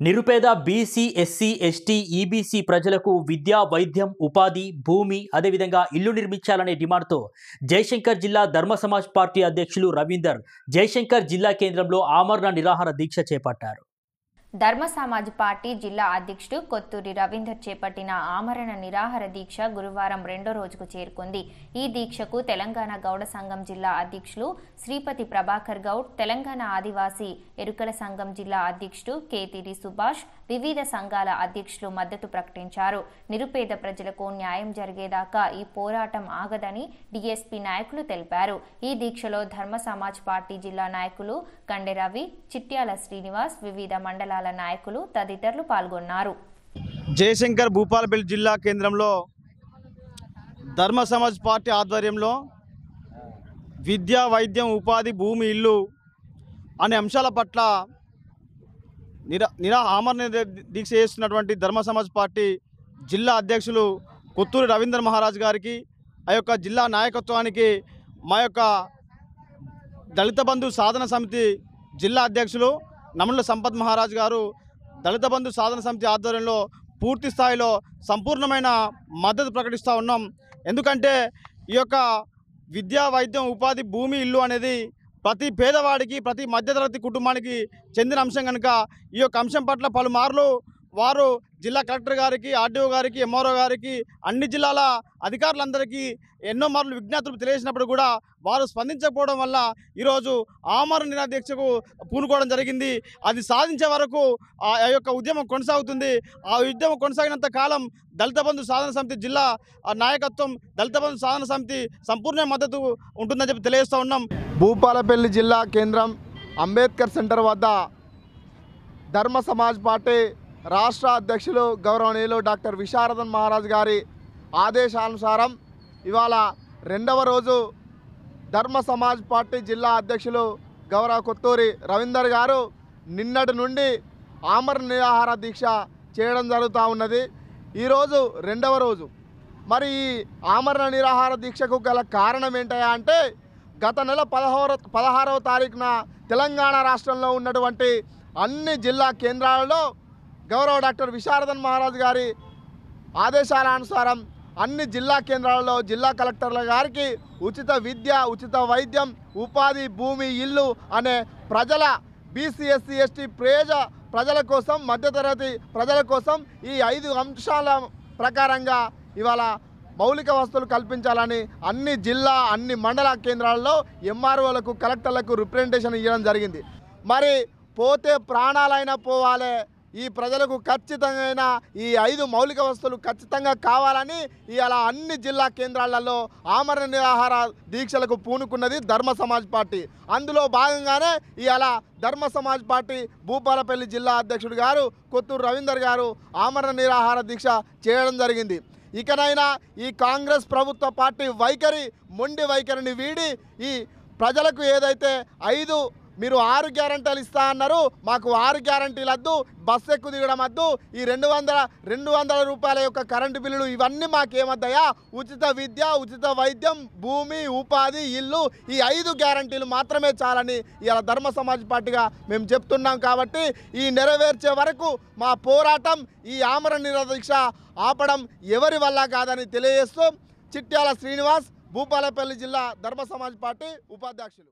నిరుపేద BC, SC, ST, EBC ప్రజలకు విద్య, వైద్యం, ఉపాధి, భూమి, అదేవిధంగా ఇల్లు నిర్మించాలనే డిమాండ్తో జయశంకర్ జిల్లా ధర్మ సమాజ్ పార్టీ అధ్యక్షులు రవీందర్ జయశంకర్ జిల్లా కేంద్రంలో ఆమరణ నిరాహార దీక్ష చేపట్టారు. ధర్మ సమాజ్ పార్టీ జిల్లా అధ్యక్షుడు కొత్తూరి రవీందర్ చేపట్టిన ఆమరణ నిరాహార దీక్ష గురువారం రెండో రోజుకు చేరుకుంది. ఈ దీక్షకు తెలంగాణ గౌడ సంఘం జిల్లా అధ్యక్షులు శ్రీపతి ప్రభాకర్ గౌడ్, తెలంగాణ ఆదివాసీ ఎరుకల సంఘం జిల్లా అధ్యక్షుడు కేతిరి సుభాష్, వివిధ సంఘాల అధ్యక్షులు మద్దతు ప్రకటించారు. నిరుపేద ప్రజలకు న్యాయం జరిగేదాకా ఈ పోరాటం ఆగదని డీఎస్పీ నాయకులు తెలిపారు. ఈ దీక్షలో ధర్మ సమాజ్ పార్టీ జిల్లా నాయకులు కండె రవి, చిట్యాల శ్రీనివాస్, వివిధ మండలాల నాయకులు తదితరులు పాల్గొన్నారు. జయశంకర్ భూపాలపల్లి జిల్లా కేంద్రంలో ధర్మ సమాజ్ పార్టీ ఆధ్వర్యంలో విద్య, వైద్యం, ఉపాధి, భూమి, ఇల్లు అనే అంశాల పట్ల ఆమరణ దీక్ష చేస్తున్నటువంటి ధర్మ సమాజ్ పార్టీ జిల్లా అధ్యక్షులు కొత్తూరి రవీంద్ర మహారాజ్ గారికి, ఆ యొక్క జిల్లా నాయకత్వానికి, మా యొక్క దళిత బంధు సాధన సమితి జిల్లా అధ్యక్షులు నమల సంపత్ మహారాజ్ గారు దళిత బంధు సాధన సమితి ఆధ్వర్యంలో పూర్తి స్థాయిలో సంపూర్ణమైన మద్దతు ప్రకటిస్తూ ఉన్నాం. ఎందుకంటే ఈ యొక్క విద్యా, వైద్యం, ఉపాధి, భూమి, ఇల్లు అనేది ప్రతి పేదవాడికి, ప్రతి మధ్యతరగతి కుటుంబానికి చెందిన అంశం కనుక ఈ యొక్క అంశం పట్ల పలుమార్లు వారు జిల్లా కలెక్టర్ గారికి, ఆర్డీఓ గారికి, ఎంఆర్ఓ గారికి, అన్ని జిల్లాల అధికారులందరికీ ఎన్నో మార్లు విజ్ఞప్తులు తెలియజేసినప్పుడు కూడా వారు స్పందించకపోవడం వల్ల ఈరోజు ఆమరణ నిరాహార దీక్షకు పూనుకోవడం జరిగింది. అది సాధించే వరకు ఆ యొక్క ఉద్యమం కొనసాగుతుంది. ఆ ఉద్యమం కొనసాగినంత కాలం దళిత బంధు సాధన సమితి జిల్లా నాయకత్వం, దళిత బంధు సాధన సమితి సంపూర్ణ మద్దతు ఉంటుందని చెప్పి తెలియజేస్తూ ఉన్నాం. భూపాలపల్లి జిల్లా కేంద్రం అంబేద్కర్ సెంటర్ వద్ద ధర్మ సమాజ్ పార్టీ రాష్ట్ర అధ్యక్షులు గౌరవనీయులు డాక్టర్ విశారదన్ మహారాజ్ గారి ఆదేశానుసారం ఇవాళ రెండవ రోజు ధర్మ సమాజ్ పార్టీ జిల్లా అధ్యక్షులు గౌరవ కొత్తూరి రవీందర్ గారు నిన్నటి నుండి ఆమరణ నిరాహార దీక్ష చేయడం జరుగుతూ ఉన్నది. ఈరోజు రెండవ రోజు. మరి ఈ ఆమరణ నిరాహార దీక్షకు గల కారణం ఏంటయా అంటే గత నెల 16వ తారీఖున తెలంగాణ రాష్ట్రంలో ఉన్నటువంటి అన్ని జిల్లా కేంద్రాలలో గౌరవ డాక్టర్ విశారదన్ మహారాజ్ గారి ఆదేశాల అనుసారం అన్ని జిల్లా కేంద్రాలలో జిల్లా కలెక్టర్ల గారికి ఉచిత విద్య, ఉచిత వైద్యం, ఉపాధి, భూమి, ఇల్లు అనే ప్రజల బీసీ, ఎస్సీ, ఎస్టీ ప్రజల కోసం, మధ్యతరగతి ప్రజల కోసం ఈ 5 అంశాల ప్రకారంగా ఇవాళ మౌలిక వసతులు కల్పించాలని అన్ని జిల్లా, అన్ని మండల కేంద్రాల్లో ఎంఆర్ఓలకు, కలెక్టర్లకు రిప్రజెంటేషన్ ఇవ్వడం జరిగింది. మరి పోతే ప్రాణాలైనా పోవాలి, ఈ ప్రజలకు ఖచ్చితంగా ఈ 5 మౌలిక వసతులు ఖచ్చితంగా కావాలని ఇవాళ అన్ని జిల్లా కేంద్రాలలో ఆమరణ నిరాహార దీక్షలకు పూనుకున్నది ధర్మ సమాజ్ పార్టీ. అందులో భాగంగానే ఇవాళ ధర్మ సమాజ్ పార్టీ భూపాలపల్లి జిల్లా అధ్యక్షుడు గారు కొత్తూరు రవీందర్ గారు ఆమరణ నిరాహార దీక్ష చేయడం జరిగింది. ఇకనైనా ఈ కాంగ్రెస్ ప్రభుత్వ పార్టీ వైఖరి, మొండి వైఖరిని వీడి ఈ ప్రజలకు ఏదైతే 6 గ్యారంటీలు ఇస్తా అన్నారు, మాకు 6 గ్యారంటీలు వద్దు, బస్సు ఎక్కువ దిగడం వద్దు, ఈ 200 రూపాయల యొక్క కరెంటు బిల్లులు ఇవన్నీ మాకేమద్దయా, ఉచిత విద్య, ఉచిత వైద్యం, భూమి, ఉపాధి, ఇల్లు ఈ 5 గ్యారంటీలు మాత్రమే చాలని ఇలా ధర్మ సమాజ్ పార్టీగా మేము చెప్తున్నాం. కాబట్టి ఈ నెరవేర్చే వరకు మా పోరాటం, ఈ ఆమరణ నిరాహార దీక్ష ఆపడం ఎవరి వల్ల కాదని తెలియజేస్తూ చిట్యాల శ్రీనివాస్, భూపాలపల్లి జిల్లా ధర్మ సమాజ్ పార్టీ ఉపాధ్యక్షులు.